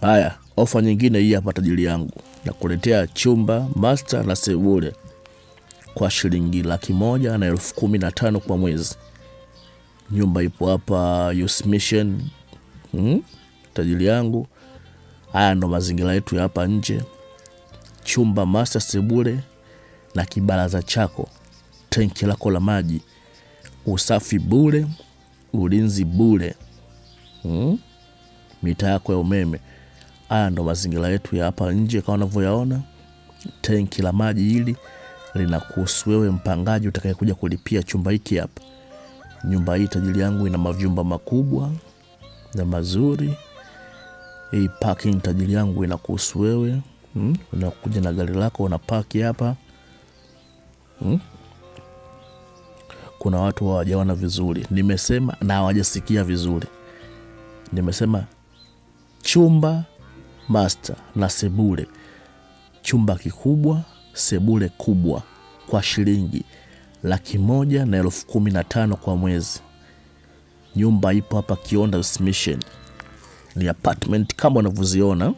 Haya, ofa nyingine hii hapa tajiri yangu, na kuletea chumba master na sebule kwa shilingi 115,000 kwa mwezi. Nyumba ipo hapa Youth Mission. Tajiri yangu, haya ndo mazingira yetu ya hapa nje. Chumba master, sebule na kibaraza chako, tenki lako la maji, usafi bure, ulinzi bure, mita yako ya umeme. Haya ndo mazingira yetu ya hapa nje kama unavyoyaona. Tenki la maji hili linakuhusu wewe mpangaji utakayekuja kulipia chumba hiki hapa. Nyumba hii tajiri yangu ina mavyumba makubwa na mazuri. Hii parking tajiri yangu inakuhusu wewe. Unakuja na gari lako unapaki hapa. Kuna watu hawajaona vizuri, nimesema na hawajasikia vizuri. Nimesema chumba master na sebule, chumba kikubwa, sebule kubwa, kwa shilingi 115,000 kwa mwezi. Nyumba ipo hapa Kionda Youth Mission. Ni apartment kama unavyoziona.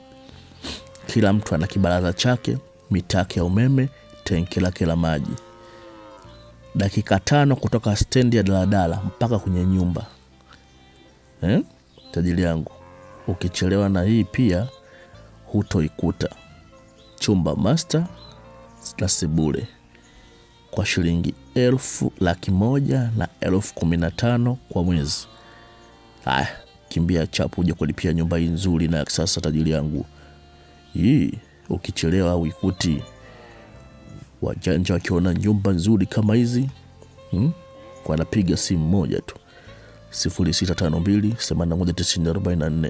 Kila mtu ana kibaraza chake, mita yake ya umeme, tenki lake la maji. Dakika 5 kutoka stendi ya daladala mpaka kwenye nyumba. Tajiri yangu, ukichelewa na hii pia hutoikuta. Chumba master na sebule kwa shilingi 115,000 kwa mwezi. Haya, kimbia chapu uje kulipia nyumba hii nzuri na ya kisasa tajiri yangu. Hii ukichelewa au ikuti. Wajanja wakiona nyumba nzuri kama hizi, wanapiga simu moja tu 0652 819044.